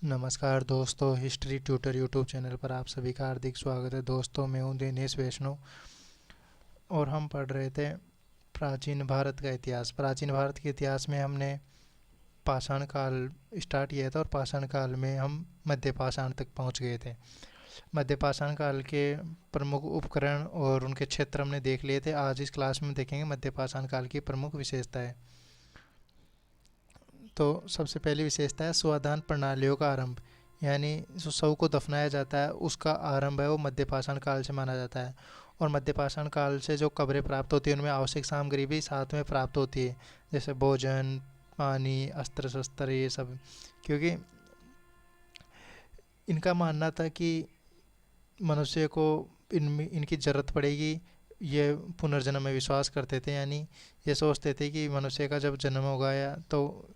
नमस्कार दोस्तों, history tutor YouTube channel पर आप सभी का हार्दिक स्वागत है। दोस्तों, मैं हूं दिनेश वैष्णव और हम पढ़ रहे थे प्राचीन भारत का इतिहास। प्राचीन भारत के इतिहास में हमने पाषाण काल स्टार्ट किया था और पाषाण काल में हम मध्य पाषाण तक पहुंच गए थे। मध्य पाषाण काल के प्रमुख उपकरण और उनके क्षेत्र हमने देख लिए थे। आज इस क्लास में देखेंगे मध्य पाषाण काल की प्रमुख विशेषताएं। तो सबसे पहली विशेषता है स्वाधान प्रणालियों का आरंभ, यानी जो शव को दफनाया जाता है उसका आरंभ है वो मध्य पाषाण काल से माना जाता है। और मध्य पाषाण काल से जो कब्रें प्राप्त होती है उनमें आवश्यक सामग्री भी साथ में प्राप्त होती है, जैसे भोजन, पानी, अस्त्र शस्त्र, ये सब। क्योंकि इनका मानना था कि मनुष्य को इनकी ज़रूरत पड़ेगी। ये पुनर्जन्म में विश्वास करते थे, यानी ये सोचते थे कि मनुष्य का जब जन्म होगा या तो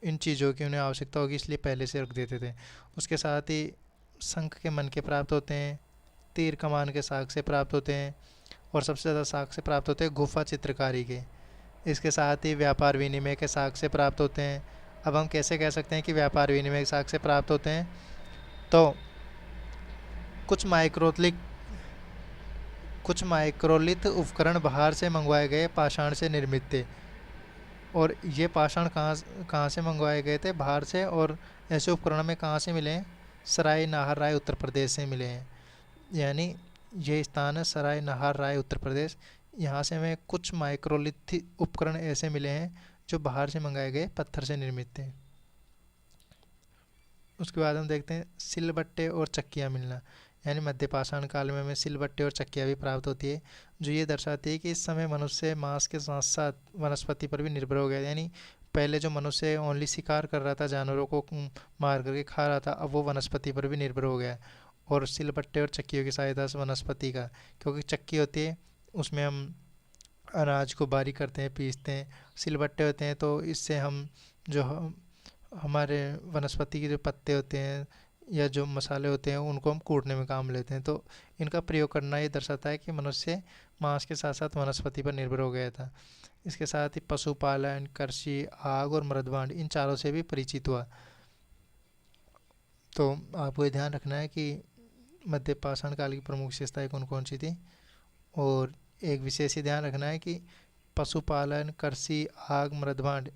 इन चीज़ों की उन्हें आवश्यकता होगी, इसलिए पहले से रख देते थे। उसके साथ ही शंख के मन के प्राप्त होते हैं, तीर कमान के साख से प्राप्त होते हैं और सबसे ज़्यादा साख से प्राप्त होते हैं गुफा चित्रकारी के। इसके साथ ही व्यापार विनिमय के साख से प्राप्त होते हैं। अब हम कैसे कह सकते हैं कि व्यापार विनिमय के साख से प्राप्त होते हैं? तो कुछ माइक्रोलिथ उपकरण बाहर से मंगवाए गए पाषाण से निर्मित थे। और ये पाषाण कहाँ कहाँ से मंगवाए गए थे? बाहर से। और ऐसे उपकरण में कहाँ से मिले हैं? सराय नाहर राय उत्तर प्रदेश से मिले हैं। यानी ये स्थान है सराय नाहर राय उत्तर प्रदेश। यहाँ से हमें कुछ माइक्रोलिथ उपकरण ऐसे मिले हैं जो बाहर से मंगाए गए पत्थर से निर्मित थे। उसके बाद हम देखते हैं सिलबट्टे और चक्कियाँ मिलना। यानी मध्य पाषाण काल में हमें सिलबट्टे और चक्कियाँ भी प्राप्त होती है, जो ये दर्शाती है कि इस समय मनुष्य मांस के साथ साथ वनस्पति पर भी निर्भर हो गया। यानी पहले जो मनुष्य ओनली शिकार कर रहा था, जानवरों को मार करके खा रहा था, अब वो वनस्पति पर भी निर्भर हो गया है। और सिलबट्टे और चक्कियों की सहायता से वनस्पति का, क्योंकि चक्की होती है उसमें हम अनाज को बारीक करते हैं, पीसते हैं। सिलबट्टे होते हैं तो इससे हम जो हमारे वनस्पति के जो पत्ते होते हैं या जो मसाले होते हैं उनको हम कूटने में काम लेते हैं। तो इनका प्रयोग करना ये दर्शाता है कि मनुष्य मांस के साथ साथ वनस्पति पर निर्भर हो गया था। इसके साथ ही पशुपालन, कृषि, आग और मृदभांड, इन चारों से भी परिचित हुआ। तो आपको ये ध्यान रखना है कि मध्य पाषाण काल की प्रमुख विशेषताएं कौन कौन सी थी। और एक विशेष ही ध्यान रखना है कि पशुपालन, कृषि, आग, मृदभांड,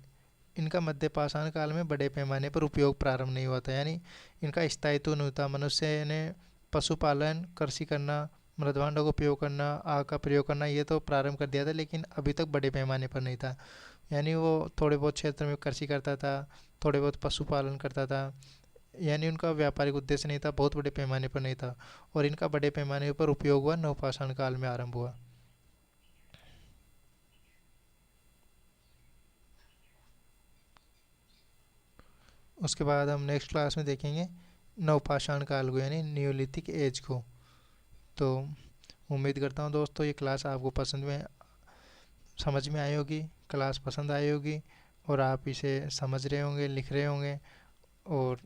इनका मध्य पाषाण काल में बड़े पैमाने पर उपयोग प्रारंभ नहीं हुआ था। यानी इनका स्थायित्व नहीं था। मनुष्य ने पशुपालन, कृषि करना, मृदभांडों का उपयोग करना, आग का प्रयोग करना, ये तो प्रारंभ कर दिया था, लेकिन अभी तक बड़े पैमाने पर नहीं था। यानी वो थोड़े बहुत क्षेत्र में कृषि करता था, थोड़े बहुत पशुपालन करता था। यानी उनका व्यापारिक उद्देश्य नहीं था, बहुत बड़े पैमाने पर नहीं था। और इनका बड़े पैमाने पर उपयोग हुआ नवपाषाण काल में आरंभ हुआ। उसके बाद हम नेक्स्ट क्लास में देखेंगे नवपाषाण काल को, यानी न्यूलिथिक एज को। तो उम्मीद करता हूँ दोस्तों ये क्लास आपको पसंद में समझ में आई होगी, क्लास पसंद आई होगी और आप इसे समझ रहे होंगे, लिख रहे होंगे और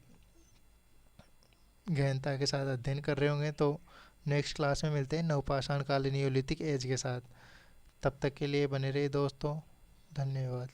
गहनता के साथ अध्ययन कर रहे होंगे। तो नेक्स्ट क्लास में मिलते हैं नवपाषाण काल न्यूलिथिक एज के साथ। तब तक के लिए बने रहिए दोस्तों। धन्यवाद।